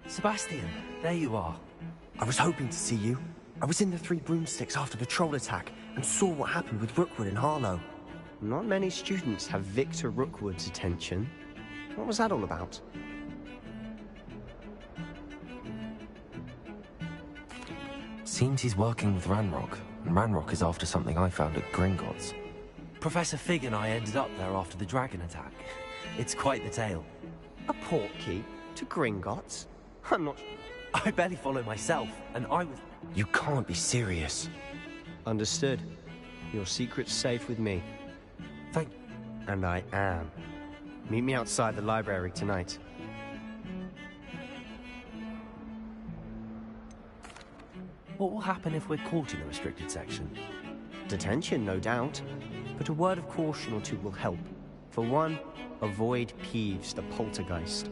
Sebastian, there you are. I was hoping to see you. I was in the Three Broomsticks after the troll attack and saw what happened with Rookwood and Harlow. Not many students have Victor Rookwood's attention. What was that all about? Seems he's working with Ranrock, and Ranrock is after something I found at Gringotts. Professor Fig and I ended up there after the dragon attack. It's quite the tale. A portkey to Gringotts? I'm not... I barely follow myself, and I was... You can't be serious. Understood. Your secret's safe with me. Thank... And I am. Meet me outside the library tonight. What will happen if we're caught in the restricted section? Detention, no doubt. But a word of caution or two will help. For one, avoid Peeves, the poltergeist.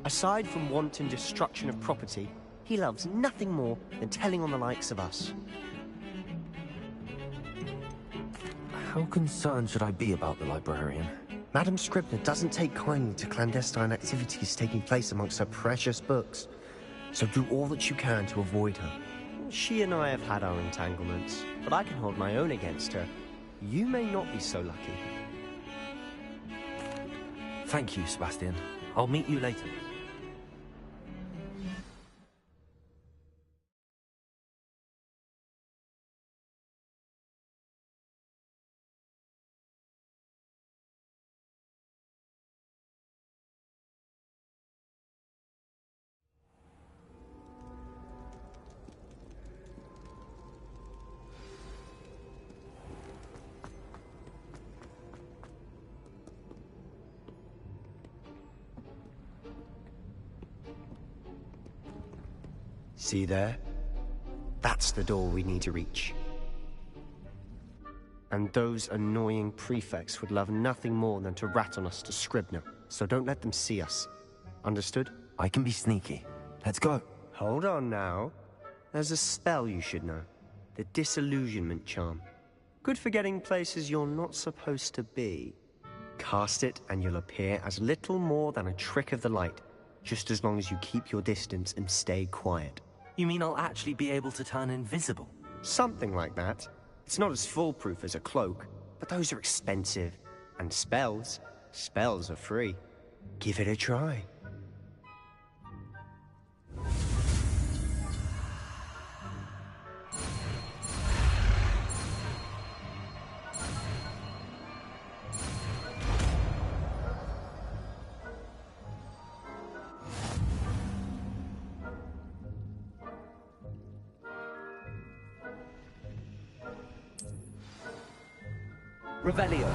Aside from wanton destruction of property, he loves nothing more than telling on the likes of us. How concerned should I be about the librarian? Madam Scribner doesn't take kindly to clandestine activities taking place amongst her precious books. So do all that you can to avoid her. She and I have had our entanglements, but I can hold my own against her. You may not be so lucky. Thank you, Sebastian. I'll meet you later. See there? That's the door we need to reach. And those annoying prefects would love nothing more than to rat on us to Scribner, so don't let them see us. Understood? I can be sneaky. Let's go. Hold on now. There's a spell you should know. The Disillusionment Charm. Good for getting places you're not supposed to be. Cast it and you'll appear as little more than a trick of the light, just as long as you keep your distance and stay quiet. You mean I'll actually be able to turn invisible? Something like that. It's not as foolproof as a cloak, but those are expensive. And spells are free. Give it a try. Revelio.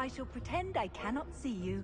I shall pretend I cannot see you.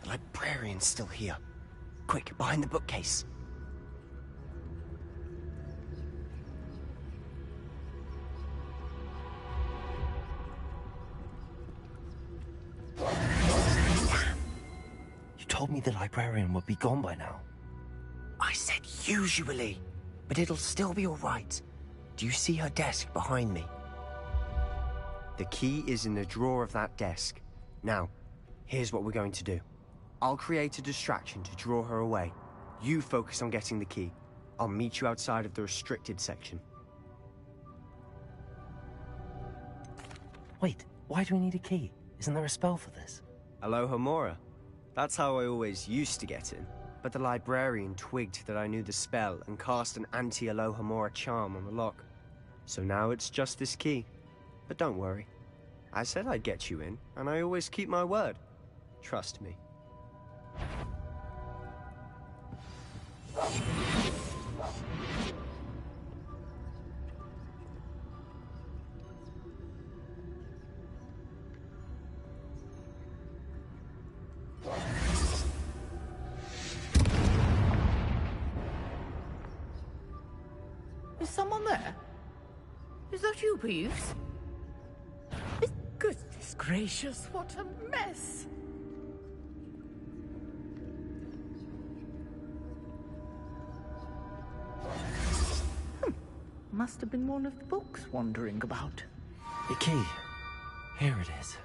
The librarian's still here. Quick, behind the bookcase. You told me the librarian would be gone by now. I said usually, but it'll still be all right. Do you see her desk behind me? The key is in the drawer of that desk. Now, here's what we're going to do. I'll create a distraction to draw her away. You focus on getting the key. I'll meet you outside of the restricted section. Wait, why do we need a key? Isn't there a spell for this? Alohomora. That's how I always used to get in. But the librarian twigged that I knew the spell and cast an anti-Alohomora charm on the lock. So now it's just this key. But don't worry. I said I'd get you in, and I always keep my word. Trust me. Is someone there? Is that you, Peeves? Goodness gracious, what a mess! Must have been one of the books wandering about. The key. Here it is.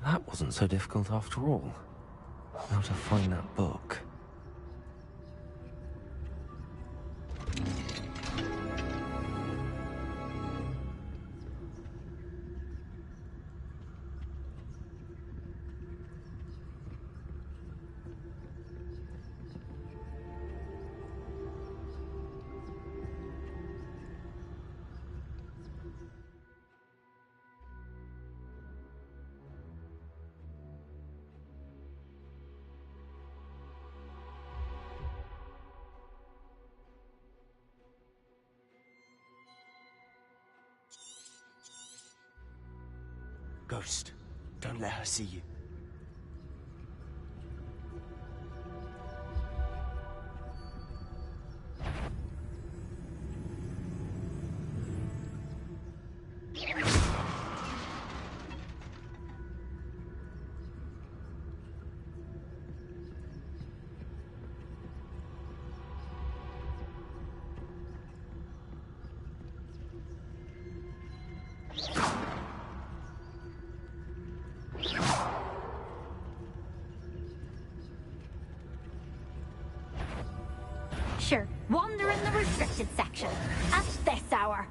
That wasn't so difficult after all. How to find that book. Ghost, don't let her see you. Sure, wander in the restricted section at this hour.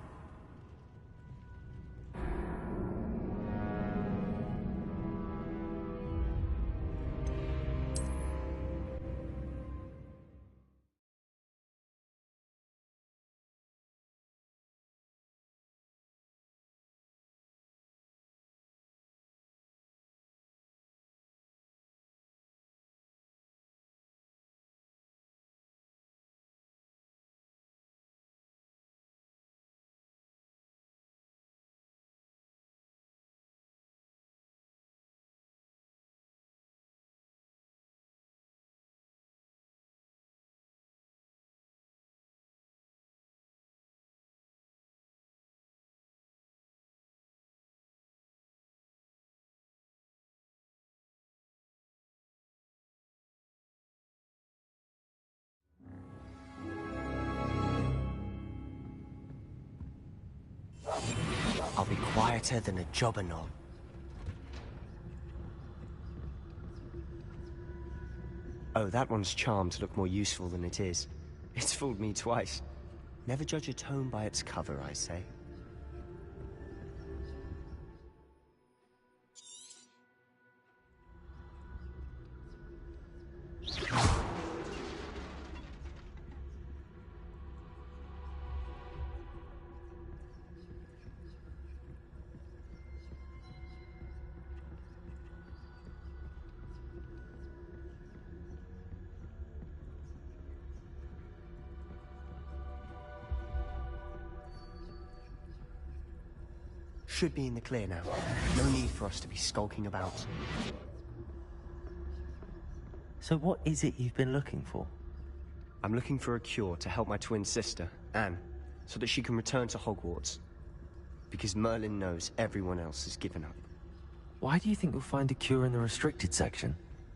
I'll be quieter than a jobberknoll. Oh, that one's charmed to look more useful than it is. It's fooled me twice. Never judge a tome by its cover, I say. should be in the clear now. No need for us to be skulking about. So what is it you've been looking for? I'm looking for a cure to help my twin sister, Anne, so that she can return to Hogwarts. Because Merlin knows everyone else has given up. Why do you think you'll find a cure in the restricted section?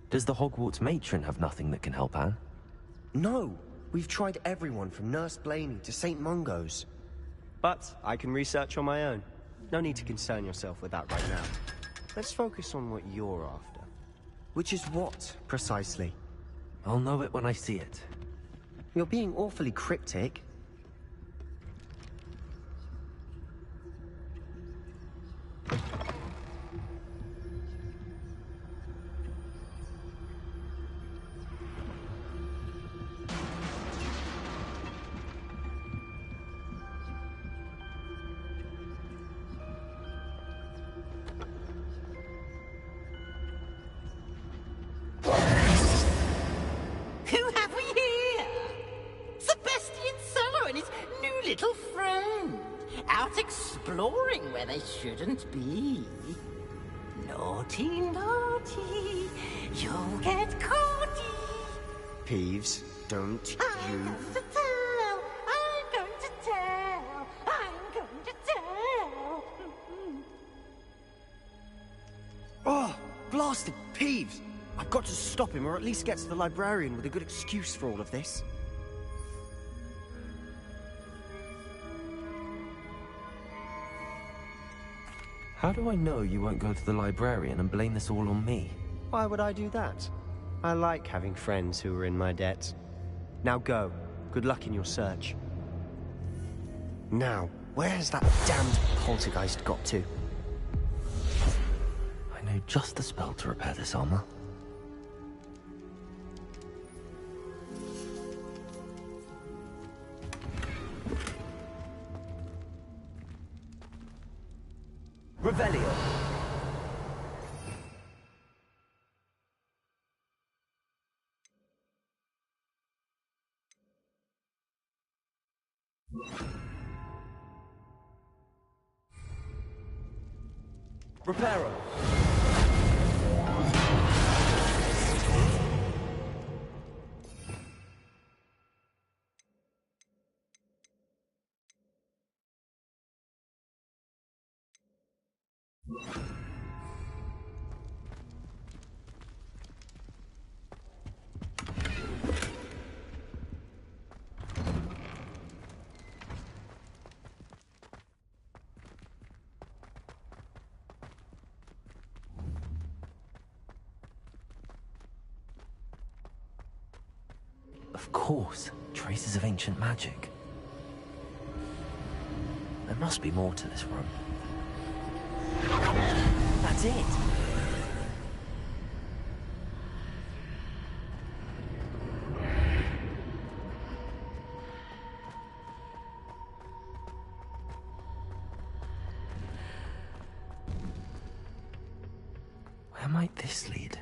Does the Hogwarts matron have nothing that can help Anne? No! We've tried everyone from Nurse Blaney to St. Mungo's. But I can research on my own. No need to concern yourself with that right now. Let's focus on what you're after. Which is what, precisely? I'll know it when I see it. You're being awfully cryptic. Who have we here? Sebastian Sallow and his new little friend. Out exploring where they shouldn't be. Naughty, naughty. You'll get caughty. Peeves, don't I'm you... going to tell. I'm going to tell. I'm going to tell. Oh, blasted Peeves! I've got to stop him, or at least get to the librarian with a good excuse for all of this. How do I know you won't go to the librarian and blame this all on me? Why would I do that? I like having friends who are in my debt. Now go. Good luck in your search. Now, where has that damned poltergeist got to? I know just the spell to repair this armor. Revelio. Reparo. Of course, traces of ancient magic. There must be more to this room. That's it! Where might this lead?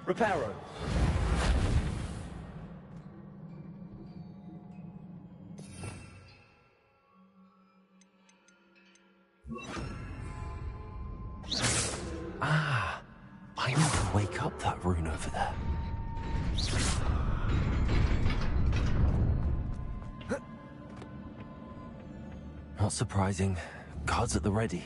Reparo. Ah, I need to wake up that rune over there. Not surprising. Guards at the ready.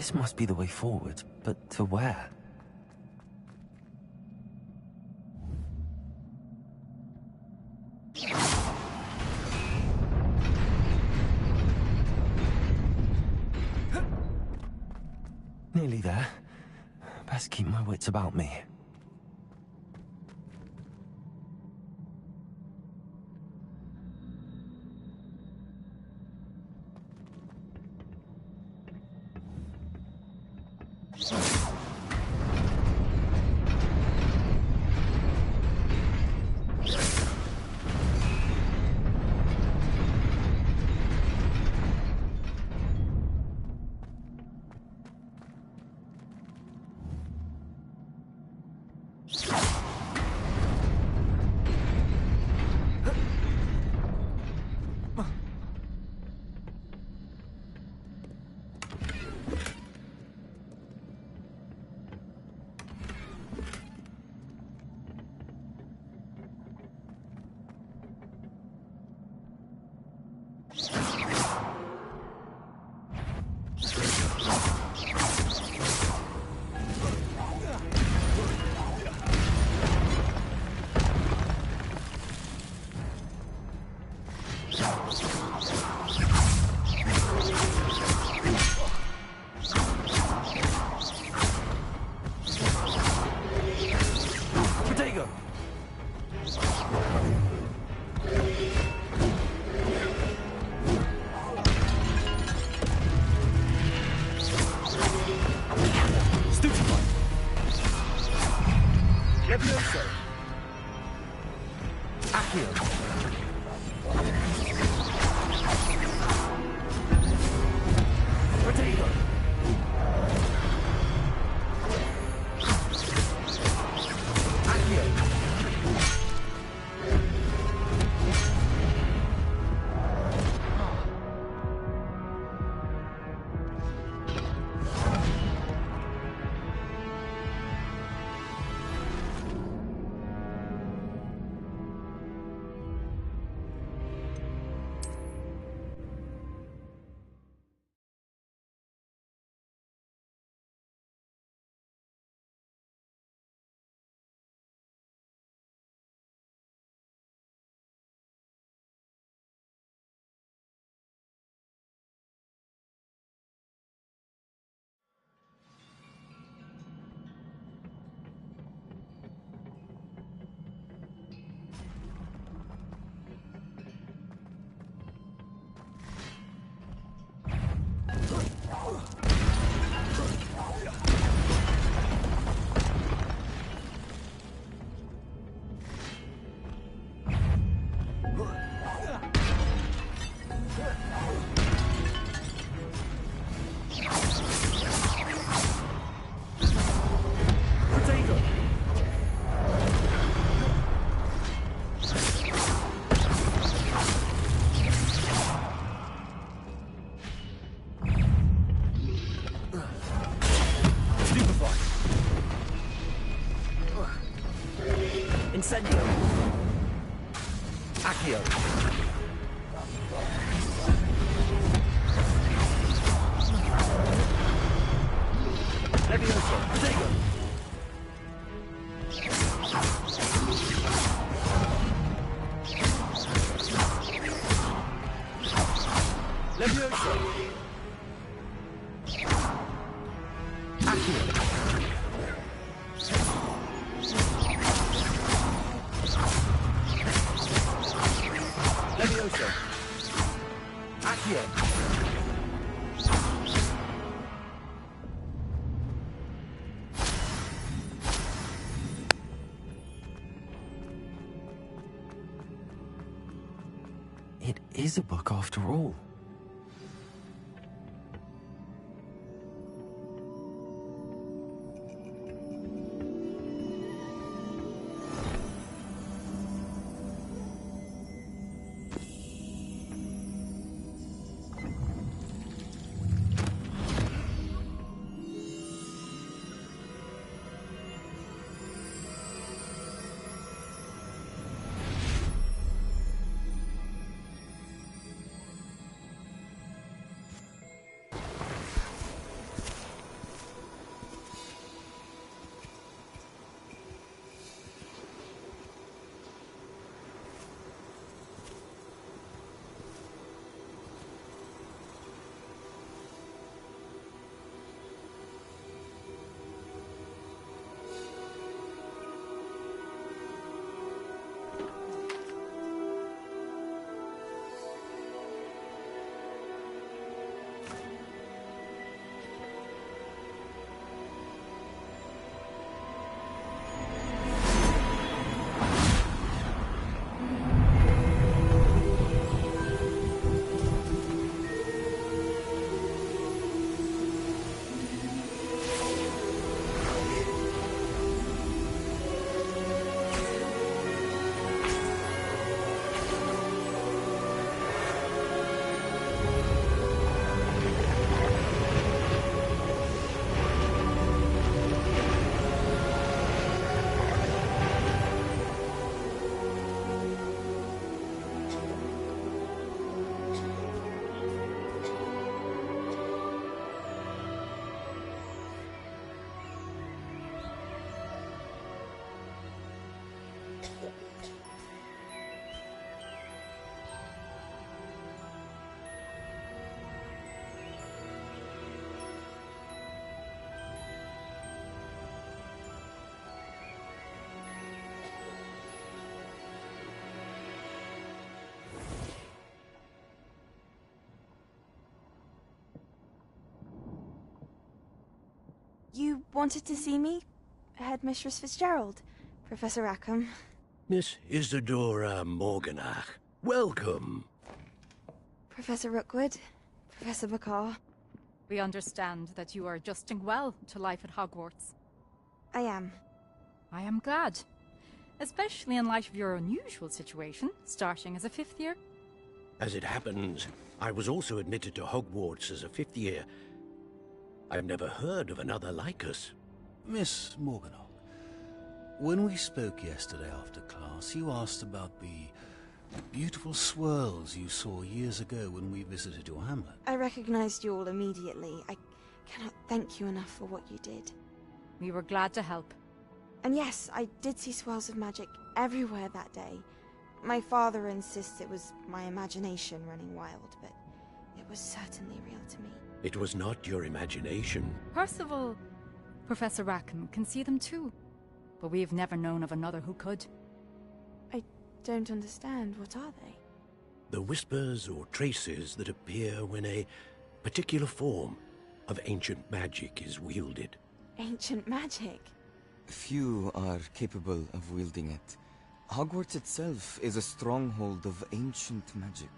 This must be the way forward, but to where? Nearly there. Best keep my wits about me. Incendio. Accio. Levioso. Protego. Levioso. Accio. Levioso. Accio. It is a book after all. wanted to see me? Headmistress Fitzgerald, Professor Rackham. Miss Isadora Morganach, welcome. Professor Rookwood, Professor McCaw. We understand that you are adjusting well to life at Hogwarts. I am. I am glad. Especially in light of your unusual situation, starting as a 5th year. As it happens, I was also admitted to Hogwarts as a 5th year. I've never heard of another like us. Miss Morganach, when we spoke yesterday after class, you asked about the beautiful swirls you saw years ago when we visited your hamlet. I recognized you all immediately. I cannot thank you enough for what you did. We were glad to help. And yes, I did see swirls of magic everywhere that day. My father insists it was my imagination running wild, but it was certainly real to me. It was not your imagination. Percival, Professor Rackham can see them too. But we have never known of another who could. I don't understand. What are they? The whispers or traces that appear when a particular form of ancient magic is wielded. Ancient magic? Few are capable of wielding it. Hogwarts itself is a stronghold of ancient magic.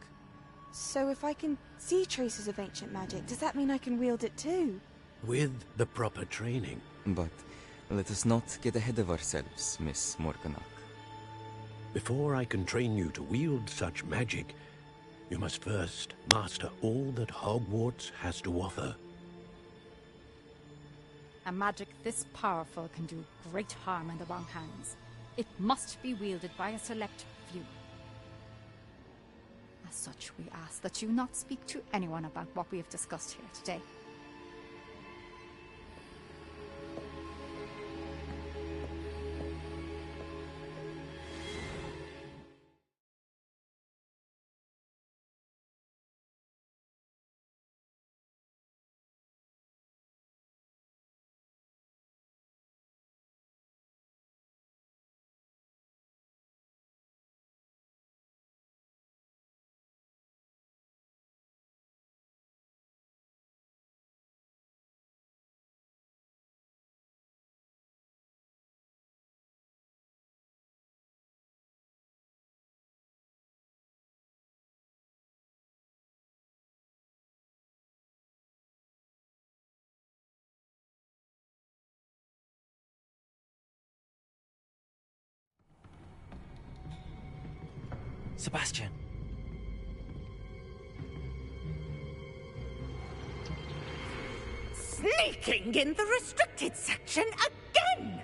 So if I can see traces of ancient magic, does that mean I can wield it too? With the proper training. But let us not get ahead of ourselves, Miss Morganach. Before I can train you to wield such magic, you must first master all that Hogwarts has to offer. A magic this powerful can do great harm in the wrong hands. It must be wielded by a select few. As such, we ask that you not speak to anyone about what we have discussed here today. Sebastian. Sneaking in the restricted section again!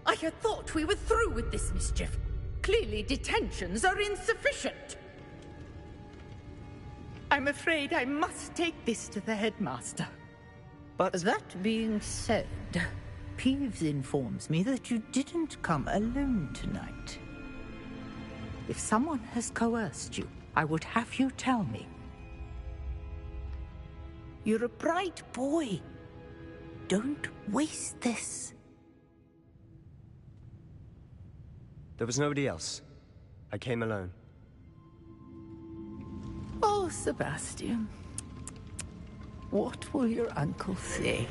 I had thought we were through with this mischief. Clearly detentions are insufficient. I'm afraid I must take this to the headmaster. But that being said, Peeves informs me that you didn't come alone tonight. If someone has coerced you, I would have you tell me. You're a bright boy. Don't waste this. There was nobody else. I came alone. Oh, Sebastian. What will your uncle say?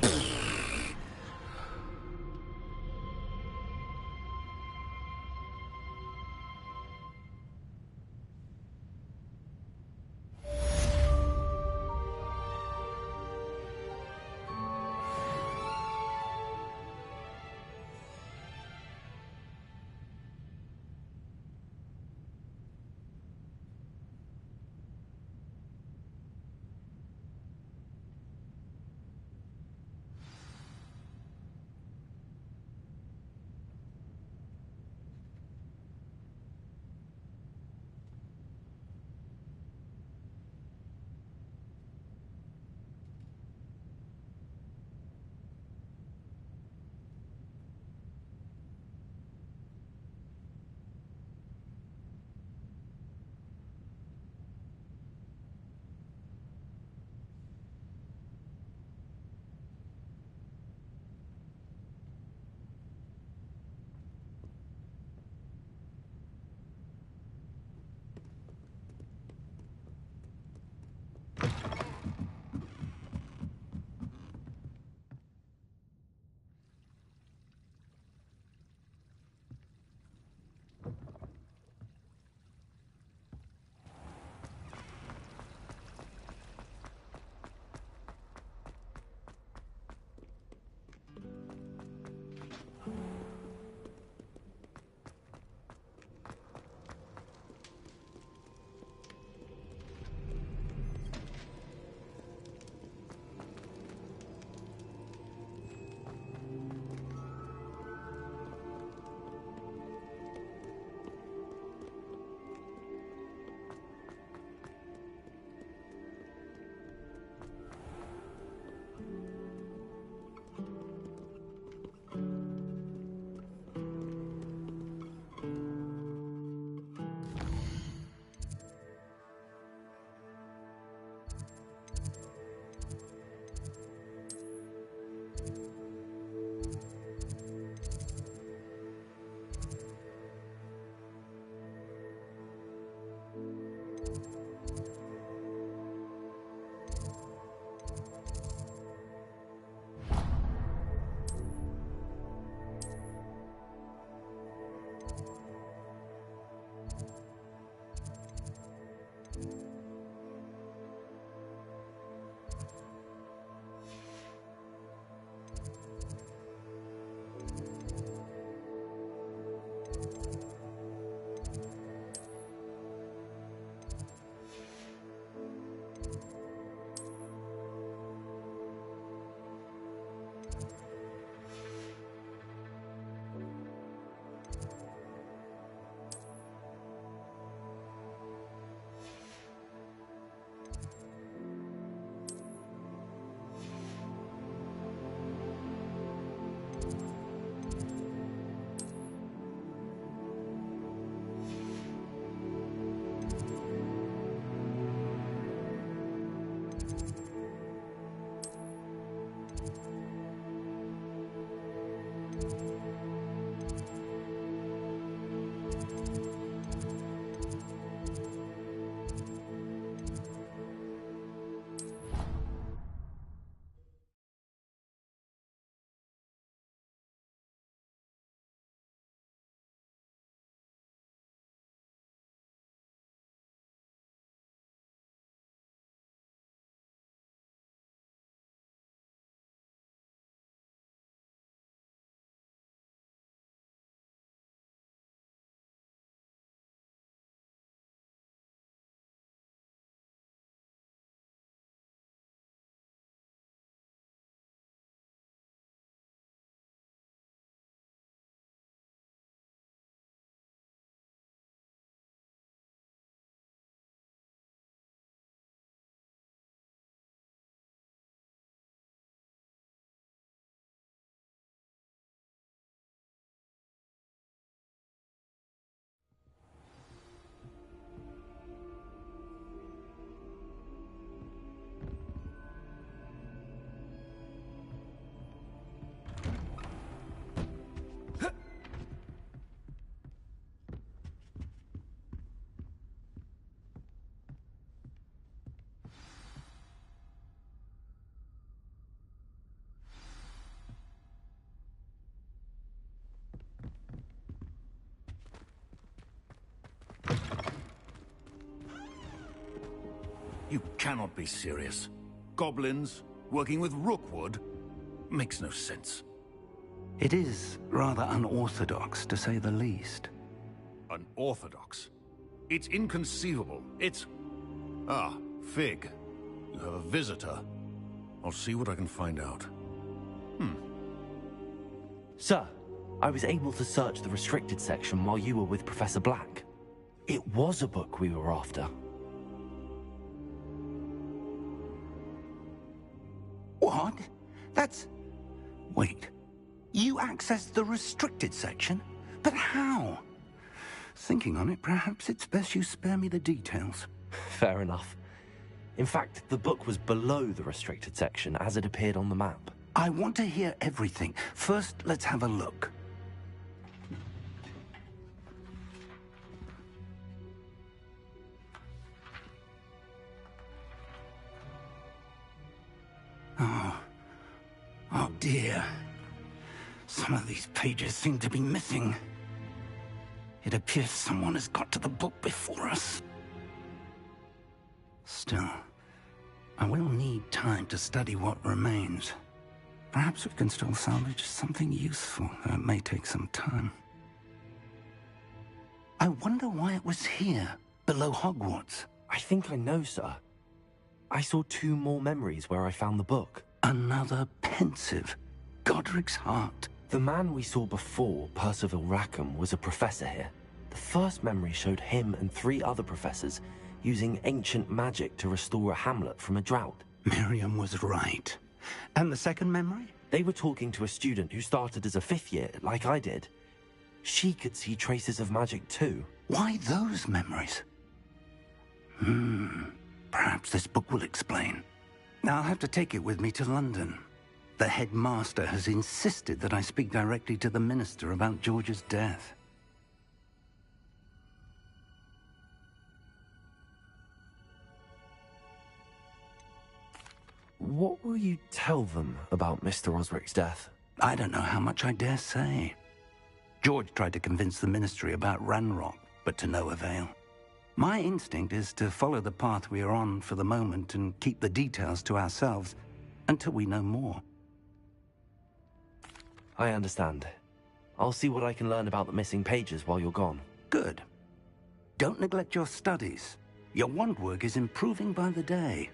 You cannot be serious. Goblins, working with Rookwood? Makes no sense. It is rather unorthodox, to say the least. Unorthodox? It's inconceivable. It's... Ah, Fig. You have a visitor. I'll see what I can find out. Sir, I was able to search the restricted section while you were with Professor Black. It was a book we were after. What? That's... Wait. You accessed the restricted section? But how? Thinking on it, perhaps it's best you spare me the details. Fair enough. In fact, the book was below the restricted section as it appeared on the map. I want to hear everything. First, let's have a look. Oh dear. Some of these pages seem to be missing. It appears someone has got to the book before us. Still, I will need time to study what remains. Perhaps we can still salvage something useful, though it may take some time. I wonder why it was here, below Hogwarts. I think I know, sir. I saw 2 more memories where I found the book. Another pensive. Godric's heart. The man we saw before, Percival Rackham, was a professor here. The first memory showed him and 3 other professors using ancient magic to restore a hamlet from a drought. Miriam was right. And the second memory? They were talking to a student who started as a 5th year, like I did. She could see traces of magic too. Why those memories? Perhaps this book will explain. Now I'll have to take it with me to London. The headmaster has insisted that I speak directly to the minister about George's death. What will you tell them about Mr. Osric's death? I don't know how much I dare say. George tried to convince the ministry about Ranrock, but to no avail. My instinct is to follow the path we are on for the moment and keep the details to ourselves until we know more. I understand. I'll see what I can learn about the missing pages while you're gone. Good. Don't neglect your studies. Your wand work is improving by the day.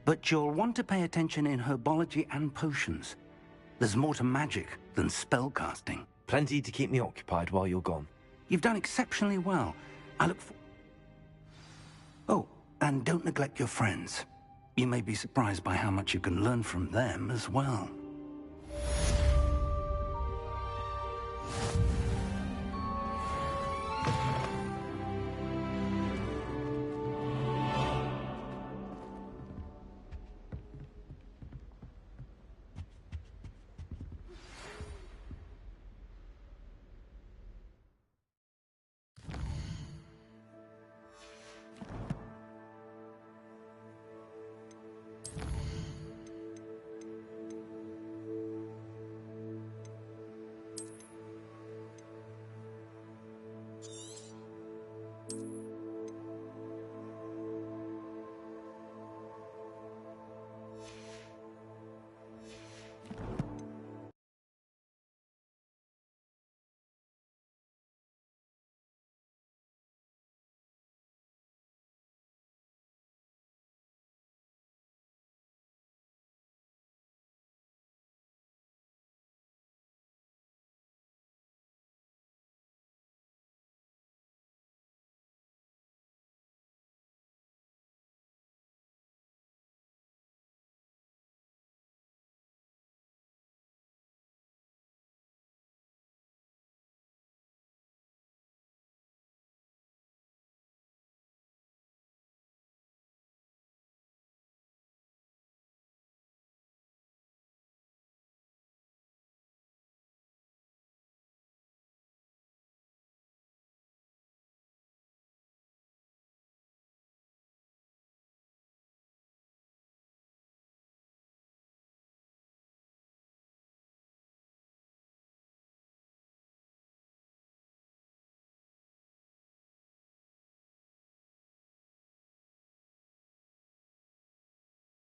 But you'll want to pay attention in herbology and potions. There's more to magic than spellcasting. Plenty to keep me occupied while you're gone. You've done exceptionally well. I look for... Oh, and don't neglect your friends. You may be surprised by how much you can learn from them as well.